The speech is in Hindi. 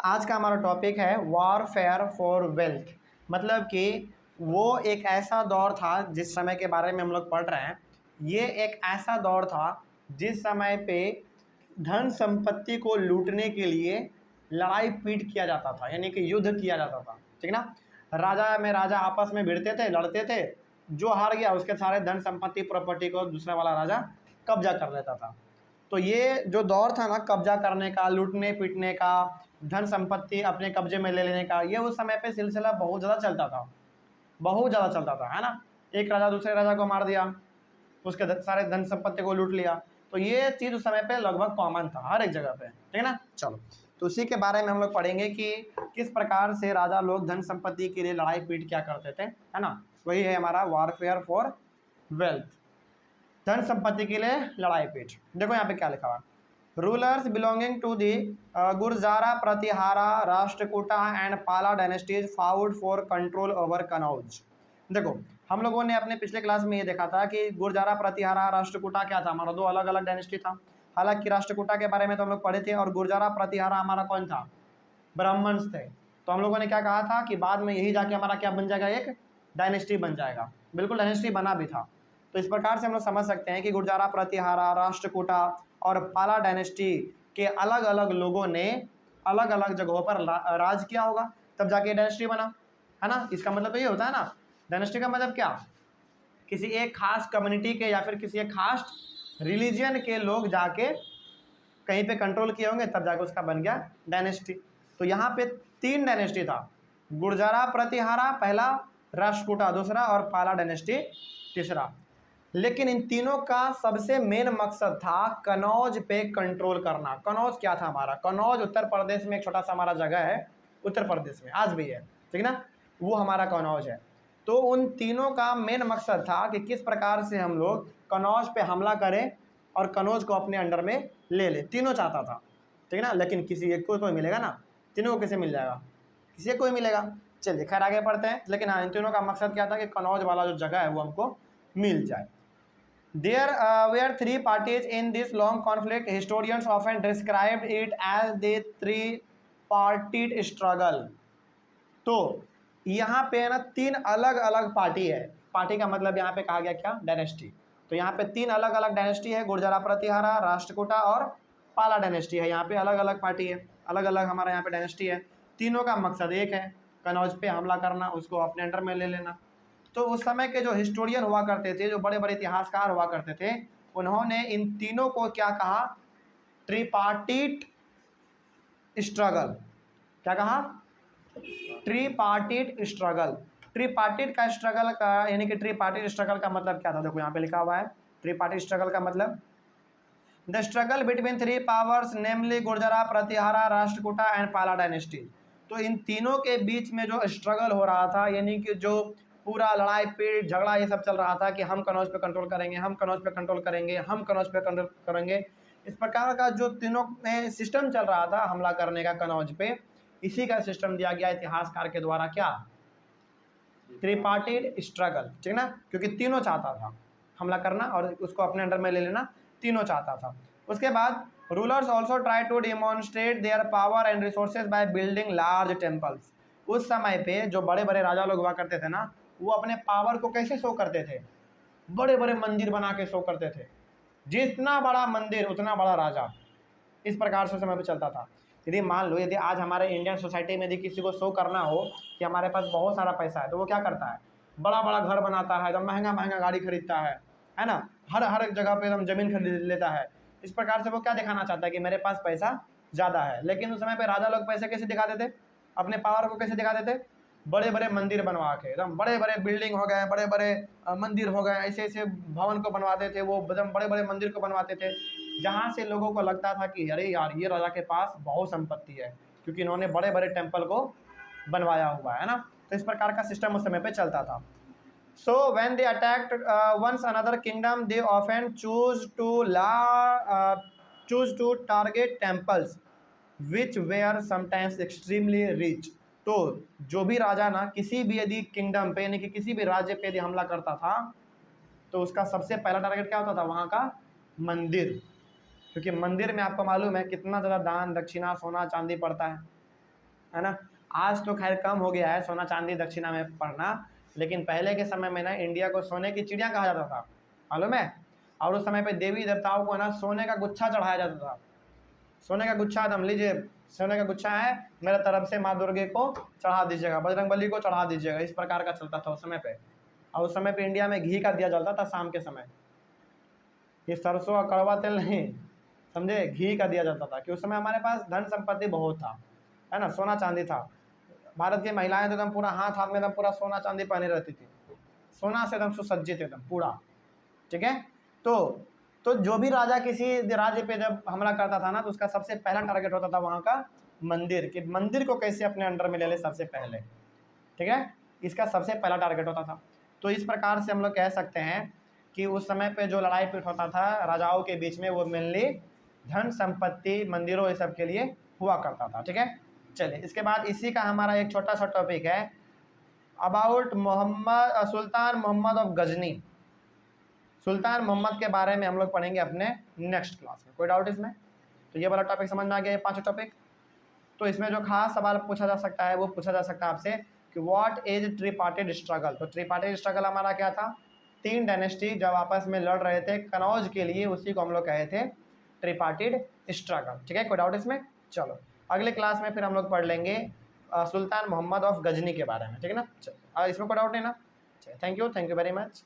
आज का हमारा टॉपिक है वॉरफेयर फॉर वेल्थ। मतलब कि वो एक ऐसा दौर था जिस समय के बारे में हम लोग पढ़ रहे हैं। ये एक ऐसा दौर था जिस समय पे धन संपत्ति को लूटने के लिए लड़ाई पीट किया जाता था, यानी कि युद्ध किया जाता था। ठीक ना। राजा आपस में भिड़ते थे, लड़ते थे। जो हार गया उसके सारे धन संपत्ति प्रॉपर्टी को दूसरा वाला राजा कब्जा कर लेता था। तो ये जो दौर था ना, कब्जा करने का, लूटने पीटने का, धन संपत्ति अपने कब्जे में ले लेने का, ये उस समय पे सिलसिला बहुत ज़्यादा चलता था, बहुत ज़्यादा चलता था, है ना। एक राजा दूसरे राजा को मार दिया, उसके सारे धन संपत्ति को लूट लिया। तो ये चीज़ उस समय पे लगभग कॉमन था हर एक जगह पे। ठीक है ना। चलो, तो उसी के बारे में हम लोग पढ़ेंगे कि किस प्रकार से राजा लोग धन संपत्ति के लिए लड़ाई पीट क्या करते थे, है ना। वही है हमारा वॉरफेयर फॉर वेल्थ, धन संपत्ति के लिए लड़ाई पीट। देखो यहाँ पे क्या लिखा हुआ, rulers belonging to the Gurjara, Pratihara, Rashtrakuta and Pala dynasties fought for control over Kannauj. देखो, हम लोगों ने अपने पिछले क्लास में ये देखा था कि गुर्जारा, प्रतिहारा, राष्ट्रकूटा क्या था, हमारा दो अलग अलग डायनेस्टी था। हालांकि राष्ट्रकूटा के बारे में तो हम लोग पढ़े थे, और गुर्जारा प्रतिहारा हमारा कौन था, ब्राह्मण्स थे। तो हम लोगों ने क्या कहा था कि बाद में यही जाके हमारा क्या बन जाएगा, एक डायनेस्टी बन जाएगा। बिल्कुल डायनेस्टी बना भी था। तो इस प्रकार से हम लोग समझ सकते हैं कि गुर्जारा, प्रतिहारा, राष्ट्रकूटा और पाला डायनेस्टी के अलग अलग लोगों ने अलग अलग जगहों पर राज किया होगा, तब जाके डायनेस्टी बना, है ना। इसका मतलब तो ये होता है ना, डायनेस्टी का मतलब क्या, किसी एक खास कम्युनिटी के या फिर किसी एक खास रिलीजियन के लोग जाके कहीं पे कंट्रोल किए होंगे, तब जाके उसका बन गया डायनेस्टी। तो यहाँ पे तीन डायनेस्टी था, गुर्जारा प्रतिहारा पहला, राष्ट्रकूटा दूसरा, और पाला डायनेस्टी तीसरा। लेकिन इन तीनों का सबसे मेन मकसद था कनौज पे कंट्रोल करना। कनौज क्या था हमारा, कनौज उत्तर प्रदेश में एक छोटा सा हमारा जगह है, उत्तर प्रदेश में आज भी है, ठीक ना, वो हमारा कनौज है। तो उन तीनों का मेन मकसद था कि किस प्रकार से हम लोग कनौज पे हमला करें और कनौज को अपने अंडर में ले ले। तीनों चाहता था, ठीक ना। लेकिन किसी एक को मिलेगा ना, तीनों को कैसे मिल जाएगा, किसी एक को ही मिलेगा। चलिए खैर आगे पढ़ते हैं। लेकिन हाँ, इन तीनों का मकसद क्या था कि कनौज वाला जो जगह है वो हमको मिल जाए। There were three parties in this long conflict. Historians often described it as the three-party struggle. तो यहाँ पे ना तीन अलग अलग पार्टी है। पार्टी का मतलब यहाँ पे कहा गया क्या, डायनेस्टी। तो यहाँ पे तीन अलग अलग डायनेस्टी है, गुर्जरा, प्रतिहारा, राष्ट्रकूटा और पाला डायनेस्टी है। यहाँ पे अलग अलग पार्टी है, अलग अलग हमारा यहाँ पे डायनेस्टी है। तीनों का मकसद एक है, कनौज पे हमला करना, उसको अपने अंडर में ले लेना। तो उस समय के जो हिस्टोरियन हुआ करते थे, जो बड़े बड़े इतिहासकार हुआ करते थे, उन्होंने इन तीनों को क्या कहा, ट्रिपार्टीट स्ट्रगल। क्या कहा, ट्रिपार्टीट स्ट्रगल। ट्रिपार्टीट का स्ट्रगल का यानी कि ट्रिपार्टीट स्ट्रगल का मतलब क्या था, देखो यहाँ पे लिखा हुआ है। ट्रिपार्टीट स्ट्रगल का मतलब the struggle between three powers namely Gurjara, Pratihara, Rashtrakuta and पाला डायनेस्टी। तो इन तीनों के बीच में जो स्ट्रगल हो रहा था, यानी कि जो पूरा लड़ाई पीट झगड़ा ये सब चल रहा था कि हम कनौज पे कंट्रोल करेंगे, हम कनौज पे कंट्रोल करेंगे, हम कनौज पे कंट्रोल करेंगे। इस प्रकार का जो तीनों में सिस्टम चल रहा था हमला करने का कनौज पे, इसी का सिस्टम दिया गया इतिहासकार के द्वारा, क्या, ट्रिपार्टीट स्ट्रगल। ठीक ना, क्योंकि तीनों चाहता था हमला करना और उसको अपने अंडर में ले लेना, तीनों चाहता था। उसके बाद rulers also try to demonstrate their power and resources by building large temples. उस समय पे जो बड़े बड़े राजा लोग हुआ करते थे ना, वो अपने पावर को कैसे शो करते थे, बड़े बड़े मंदिर बना के शो करते थे। जितना बड़ा मंदिर उतना बड़ा राजा, इस प्रकार से समय पे चलता था। यदि मान लो, यदि आज हमारे इंडियन सोसाइटी में यदि किसी को शो करना हो कि हमारे पास बहुत सारा पैसा है, तो वो क्या करता है, बड़ा बड़ा घर बनाता है, एकदम महंगा महंगा गाड़ी खरीदता है ना, हर हर एक जगह पे एकदम जमीन खरीद लेता है। इस प्रकार से वो क्या दिखाना चाहता है कि मेरे पास पैसा ज़्यादा है। लेकिन उस समय पे राजा लोग पैसे कैसे दिखाते थे, अपने पावर को कैसे दिखाते थे, बड़े बड़े मंदिर बनवा के, एकदम बड़े बड़े बिल्डिंग हो गए, बड़े बड़े मंदिर हो गए, ऐसे ऐसे भवन को बनवाते थे, वो एकदम बड़े बड़े मंदिर को बनवाते थे, जहाँ से लोगों को लगता था कि अरे यार ये राजा के पास बहुत संपत्ति है, क्योंकि इन्होंने बड़े बड़े टेम्पल को बनवाया हुआ है ना। तो इस प्रकार का सिस्टम उस समय पे चलता था। So when they attacked once another kingdom, they often choose to target temples which were sometimes extremely rich. तो जो भी राजा ना किसी भी यदि किंगडम पे यानी कि किसी भी राज्य पे यदि हमला करता था, तो उसका सबसे पहला टारगेट क्या होता था, वहाँ का मंदिर। क्योंकि मंदिर में आपको मालूम है कितना ज़्यादा दान दक्षिणा सोना चांदी पड़ता है है ना। आज तो खैर कम हो गया है सोना चांदी दक्षिणा में पढ़ना, लेकिन पहले के समय में ना इंडिया को सोने की चिड़िया कहा जाता था, मालूम है। और उस समय पे देवी देवताओं को ना सोने का गुच्छा चढ़ाया जाता था। सोने का गुच्छा दम लीजिए, सोने का गुच्छा है, मेरे तरफ से माँ दुर्गे को चढ़ा दीजिएगा, बजरंगबली को चढ़ा दीजिएगा, इस प्रकार का चलता था उस समय पे। और उस समय पे इंडिया में घी का दिया जलता था शाम के समय, ये सरसों और कड़वा तेल नहीं, समझे, घी का दिया जाता था कि उस समय हमारे पास धन संपत्ति बहुत था, है ना, सोना चांदी था। भारत की महिलाएं तो एकदम पूरा हाथ हाथ में एकदम पूरा सोना चांदी पहने रहती थी, सोना से एकदम सुसज्जित एकदम पूरा, ठीक है। तो जो भी राजा किसी राज्य पे जब हमला करता था ना, तो उसका सबसे पहला टारगेट होता था वहाँ का मंदिर, कि मंदिर को कैसे अपने अंडर में ले ले सबसे पहले, ठीक है, इसका सबसे पहला टारगेट होता था। तो इस प्रकार से हम लोग कह सकते हैं कि उस समय पे जो लड़ाई पीट होता था राजाओं के बीच में, वो मेनली धन संपत्ति मंदिरों ये सब के लिए हुआ करता था, ठीक है। चलिए, इसके बाद इसी का हमारा एक छोटा सा टॉपिक है about sultan Mohammad of Ghazni. सुल्तान मोहम्मद के बारे में हम लोग पढ़ेंगे अपने नेक्स्ट क्लास में, कोई डाउट इसमें। तो ये वाला टॉपिक समझ में आ गया, ये 5 टॉपिक। तो इसमें जो खास सवाल पूछा जा सकता है वो पूछा जा सकता है आपसे कि व्हाट इज ट्रिपार्टिट स्ट्रगल। तो ट्रिपार्टिट स्ट्रगल हमारा क्या था, 3 डायनेस्टी जब आपस में लड़ रहे थे कनौज के लिए, उसी को हम लोग कहे थे ट्रिपार्टिट स्ट्रगल, ठीक है, कोई डाउट इसमें। चलो अगले क्लास में फिर हम लोग पढ़ लेंगे सुल्तान मोहम्मद ऑफ गजनी के बारे में, ठीक है ना। चलो इसमें कोई डाउट नहीं ना। चलो थैंक यू वेरी मच।